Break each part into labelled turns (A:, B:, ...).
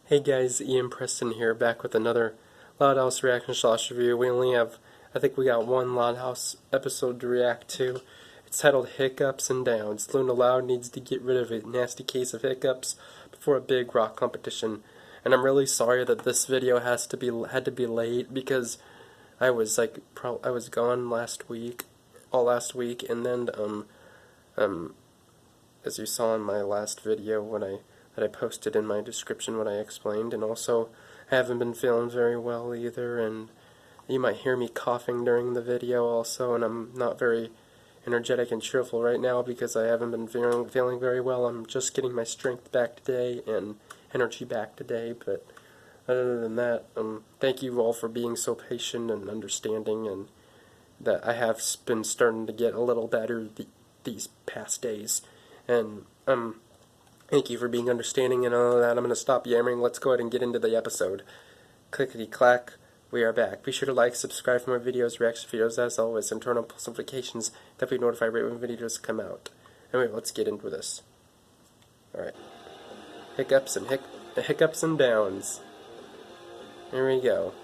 A: Hey guys, Ian Preston here, back with another Loud House reaction slash review. We only have, I think we got one Loud House episode to react to. It's titled Hiccups and Downs. Luna Loud needs to get rid of a nasty case of hiccups before a big rock competition. And I'm really sorry that this video had to be late because I was I was gone last week, all last week, and then as you saw in my last video that I posted in my description when I explained, and also I haven't been feeling very well either, and you might hear me coughing during the video also, and I'm not very energetic and cheerful right now because I haven't been feeling very well. I'm just getting my strength back today and energy back today, but other than that, thank you all for being so patient and understanding, and that I have been starting to get a little better these past days, and thank you for being understanding and all of that. I'm going to stop yammering. Let's go ahead and get into the episode. Clickety clack, we are back. Be sure to like, subscribe for more videos, reaction videos as always, and turn on post notifications that be notified right when videos come out. Anyway, let's get into this. Alright. Hiccups and Downs. Here we go.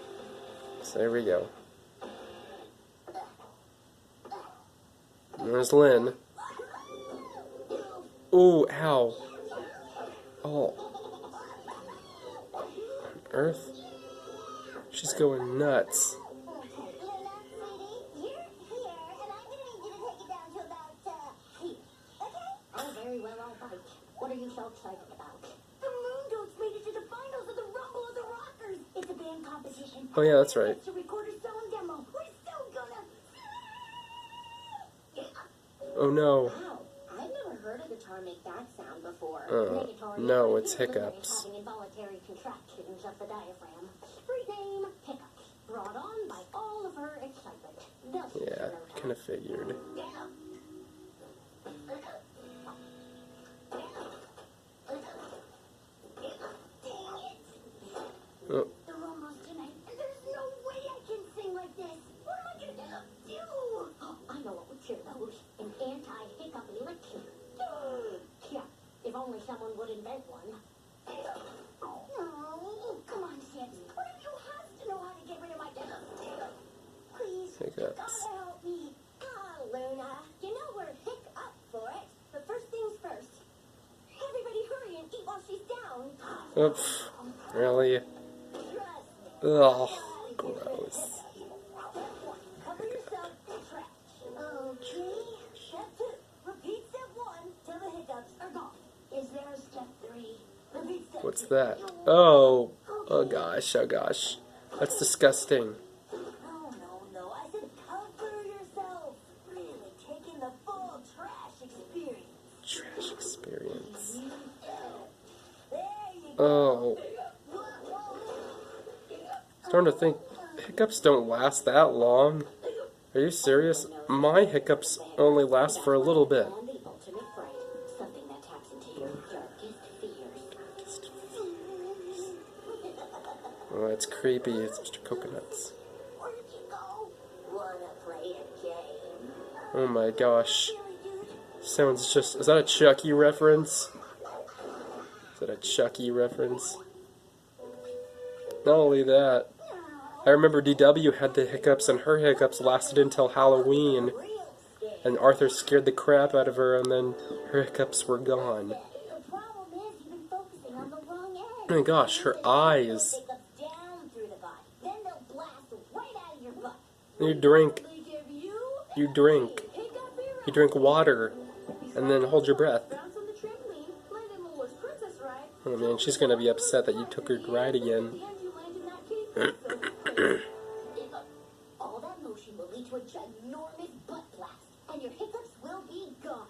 A: So there we go. There's Lynn. Ooh, ow. Oh. Earth? She's going nuts.
B: Oh, very well, all right. What are you so excited about? The Moon Goats made it to the finals of the Rumble of the Rockers. It's a band competition.
A: Oh yeah, that's right.
B: To record a song demo. We're still gonna.
A: Oh no.
B: Wow, I've never heard a guitar make that sound before.
A: No, it's hiccups.
B: Having involuntary contractions of the diaphragm. Rename Hiccups. Brought on by all of her excitement.
A: Yeah, kind of figured. Oh.
B: They're almost tonight, and there's no way I can sing like this. What am I gonna do? Oh, I know what would cure those. An anti-hiccup elixir. Yeah, if only someone would invent one. No, come on, Six. One of you has to know how to get rid of my hiccups. Please,
A: Hiccups.
B: you gotta help me. Ah, Luna, you know we're hiccup for it. But first things first. Everybody hurry and eat while she's down.
A: Oops. Really? Ugh. Gross.
B: Cover yourself in trash. Okay. Step 2. Repeat step 1 till the hiccups are gone. Is there a step 3? Repeat step
A: What's
B: 2.
A: that? Oh. Oh gosh. Oh gosh. That's disgusting.
B: No. I said cover yourself. Really taking the full trash experience.
A: Trash experience.
B: There you go.
A: Oh. Starting to think hiccups don't last that long. Are you serious? My hiccups only last for a little bit.
B: The ultimate fright. Something that taps into your darkest fears.
A: Oh, it's creepy. It's Mr. Coconuts.
B: Where'd you go? Wanna play a game?
A: Oh my gosh. Sounds just... Is that a Chucky reference? Is that a Chucky reference? Not only that, I remember DW had the hiccups, and her hiccups lasted until Halloween, and Arthur scared the crap out of her, and then her hiccups were gone.
B: The problem is you've been focusing on the wrong end.
A: Oh my gosh, her eyes.
B: Down through the body. Then they'll blast right out of your butt.
A: You drink water, and then hold your breath. Oh man, she's gonna be upset that you took her ride again.
B: All that motion will lead to a ginormous butt blast, and your hiccups will be gone.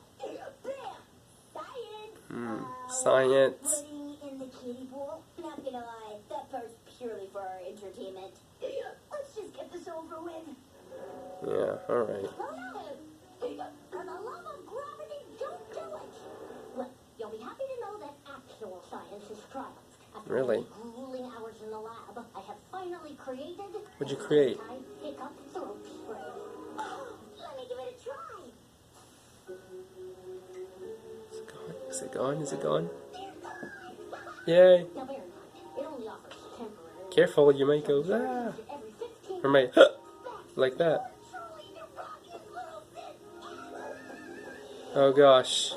B: Bam! Science!
A: Science.
B: Putting in the kiddie pool. Not gonna lie, that part's purely for our entertainment. Let's just get this over with.
A: Yeah, alright.
B: For the love of gravity, don't do it! Well, you'll be happy to know that actual science has triumphed. After
A: Really?
B: grueling hours in the lab, I have finally created...
A: What'd you create?
B: Hiccup throat spray. Let me give it a try.
A: Is it gone? Is it gone? Yay!
B: Now, bear in mind, it'll
A: Careful, you might go, ah. Or might, like that. Oh gosh.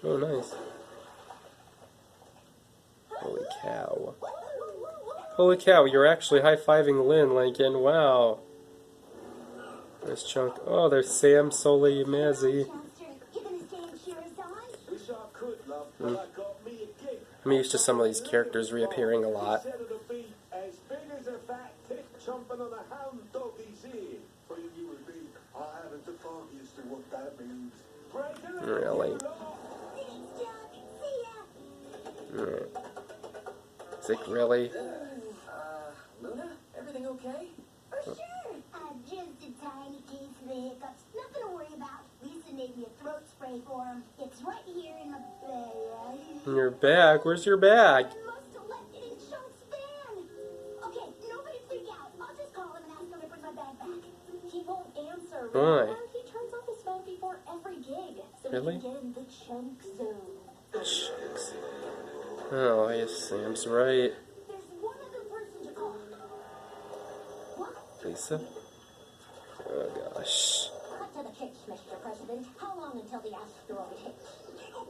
A: Oh, nice. Holy cow. Holy cow, you're actually high-fiving Lynn, Lincoln. Wow. There's Chunk. Oh, there's Sam, Sully, Mazzy. I'm used to some of these characters reappearing a lot. Really? Alright. Is it really?
C: Luna, everything okay?
B: For sure. Just a tiny case of the hiccups. Nothing to worry about. Lisa made me a throat spray for him. It's right here in my bag.
A: In your bag? Where's your bag?
B: I must have left it in Chunk's van. Okay, nobody freak out. I'll just call him and ask him to bring my bag back.
C: He won't answer.
A: Why?
C: He turns off his phone before every gig, so
A: Really?
C: he can get in the chunk zone.
A: Shucks. Oh, I guess Sam's right.
B: There's one other person to call. What?
A: Lisa? Oh gosh.
B: Cut to the chase, Mr. President. How long until the asteroid hits?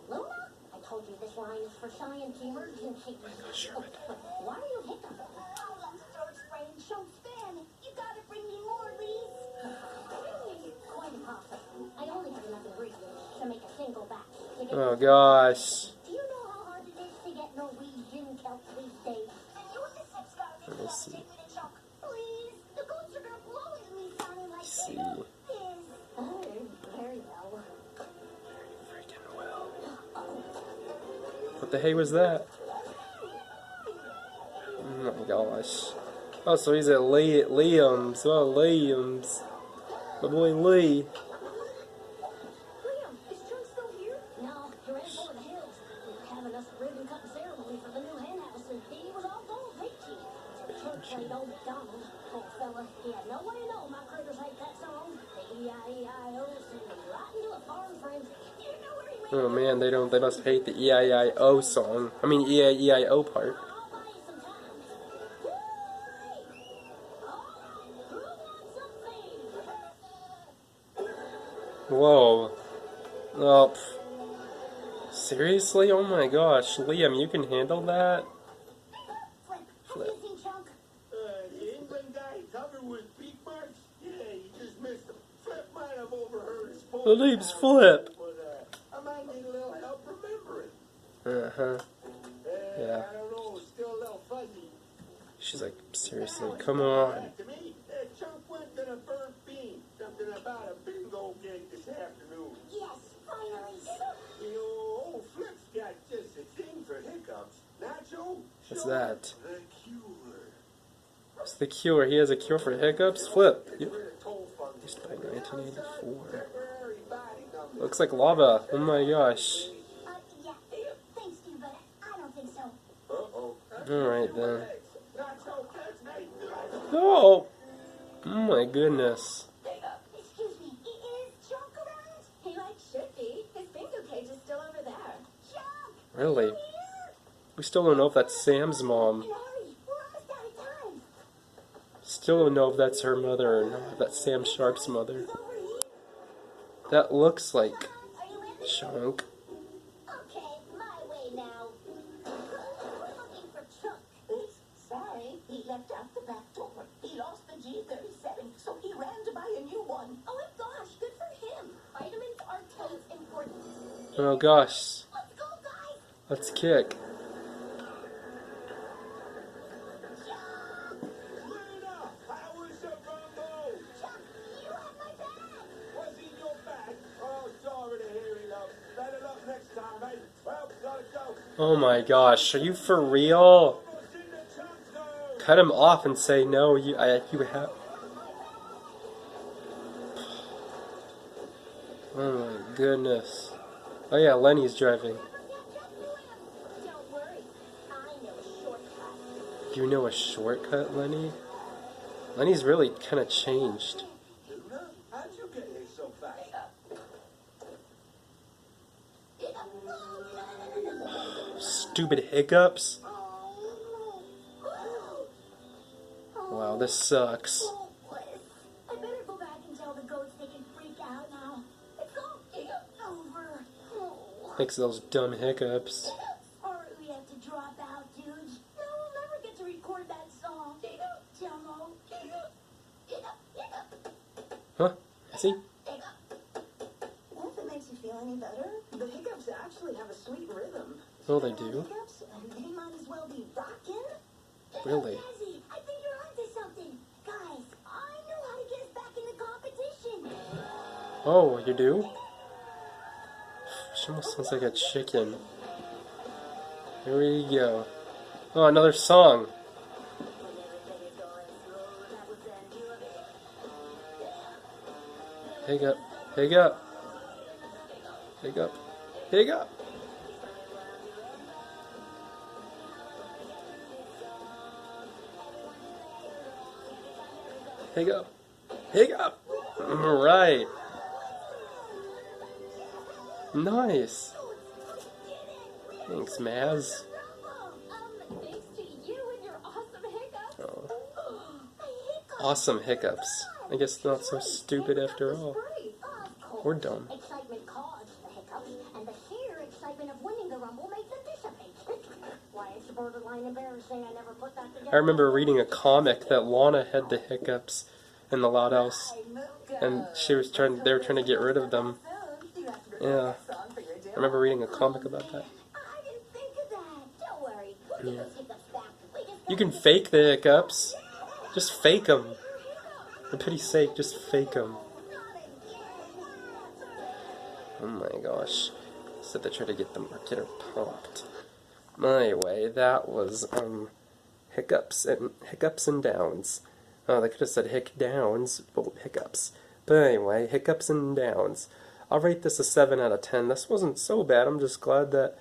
B: Luna? I told you this line is for science emergencies.
A: Sure.
B: Why are you hiccuping? Oh, I'm throat spraying Chunk's fan. You gotta bring me more, Lise. Quite impossible. I only have enough ingredients to make a single batch.
A: Oh gosh.
B: Do you know how hard it is to get Norwegian kelp these days? And you and the six gotta be
A: Let me see.
B: take me to Chunk. Please. The goats are gonna blow at me sounding like
A: See.
B: this. Oh, very well.
A: Freaking well. What the hey was that? Oh my gosh. Oh, so he's at Liam's. Oh, Liam's. My boy Lee.
B: Liam, is Chunk still here? No, he ran over the hills. We were having us ribbon cutting ceremony for the new hen house, and he was all full of peachy. Chunk played Old MacDonald. Poor fella, he had no way to know my critters hate that song. The E-I-E-I-O sent him right into a farm frenzy. Do you know where he went?
A: Oh man, they must hate the E-I-E-I-O song. I mean E-I-E-I-O part.
B: I'll buy you some time. Woo! All right, who wants some feed?
A: Whoa. Oh, seriously? Oh my gosh. Liam, you can handle that?
B: Flip, have you seen Chunk?
D: The England guy covered with peak marks? Yeah, you just missed him. Flip might have overheard his phone.
A: The name's Flip.
D: But, I might need a little help remembering.
A: Uh-huh. Yeah.
D: I don't know, it's still a little fuzzy.
A: She's like, seriously, come on.
D: To me, Chunk went to the burnt bean. Something about a bingo gig this afternoon.
B: Yes, finally.
D: You know, old Flip's got just a thing for hiccups. Nacho?
A: What's
D: Sure.
A: that?
D: The cure.
A: What's the cure? He has a cure for hiccups? Flip.
D: Get rid of toe fungus.
A: Used by 1984.
D: Temporary body numbness.
A: Looks like lava. Oh my gosh.
B: Yeah. Thanks, Stu, but I don't think so.
D: Uh-oh.
A: Alright then.
D: Not so fast, mate.
A: Oh! Oh my goodness.
B: Excuse me, is Chunk around?
C: He should be. His bingo cage is still over there.
B: Chunk!
A: Really?
B: Here?
A: We still don't know if that's Sam's mom.
B: And hurry, we're almost out of time.
A: Still don't know if that's her mother or not. If that's Sam Sharp's mother.
B: He's over here.
A: That looks like
B: Are you with me?
A: Chunk.
B: Okay, my way now. We're looking for Chunk.
E: Oops, sorry. He left out the back door. He lost the G37, so he ran to buy a new one.
B: Oh my gosh, good for him. Vitamins are totes important.
A: Oh gosh.
B: Let's go, guys.
A: Let's kick.
D: Lena, how was the gumbo?
B: Chunk, you have my bag.
D: What's in your bag? Oh, sorry to hear you, love. Better luck next time, mate. Well, gotta go.
A: Oh my gosh. Are you for real?
D: Almost in the chunk zone.
A: Cut him off and say no. You have. Oh my goodness. Oh yeah, Lenny's driving.
B: Don't worry, I know a shortcut.
A: You know a shortcut, Lenny? Lenny's really kind of changed.
D: Luna, how'd you get here so fast?
A: Stupid. stupid hiccups. Wow, this sucks.
B: I better go back and tell the goats they can freak out now. It's all over.
A: Thanks to those dumb hiccups.
B: Or we have to drop out, dudes. No, we'll never get to record that song. Jello.
A: Huh? See?
E: Well, if it makes you feel any better, the hiccups actually have a sweet rhythm.
A: Oh, they do?
E: Hiccups, they might as well be rockin'.
A: Really?
B: Jazzy, I think you're onto something. Guys, I know how to get us back in the competition.
A: Oh, you do? She almost sounds like a chicken. Here we go. Oh, another song. Hiccup, hiccup, hiccup, hiccup. Hiccup, hiccup. Right. Nice. Thanks, Maz.
C: Thanks to you and your awesome hiccups.
A: Oh. Awesome hiccups. I guess not so stupid after all. We're done.
B: Excitement caused the hiccups, and the sheer excitement of winning the rumble made them dissipate. Why, it's borderline embarrassing. I never put that together.
A: I remember reading a comic that Lana had the hiccups in the Loud House, and they were trying to get rid of them. Yeah. I remember reading a comic about that.
B: I didn't think of that. Don't worry. We'll get those hiccups back. We just
A: You can fake the hiccups. Just fake them. For pity's sake, just fake them. Oh my gosh. So they try to get her pumped. Anyway, that was hiccups and downs. Oh, they could have said hick downs, but hiccups. But anyway, hiccups and downs. I'll rate this a 7 out of 10. This wasn't so bad. I'm just glad that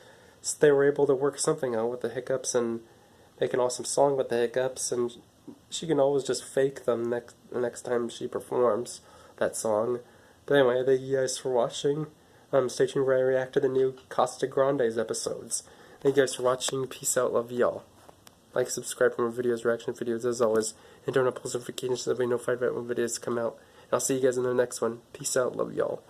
A: they were able to work something out with the hiccups and make an awesome song with the hiccups. And she can always just fake them next time she performs that song. But anyway, thank you guys for watching. Stay tuned where I react to the new Costa Grande's episodes. Thank you guys for watching. Peace out. Love y'all. Like, subscribe for more videos, reaction videos as always. And turn on post notifications so that we notified right when videos come out. And I'll see you guys in the next one. Peace out. Love y'all.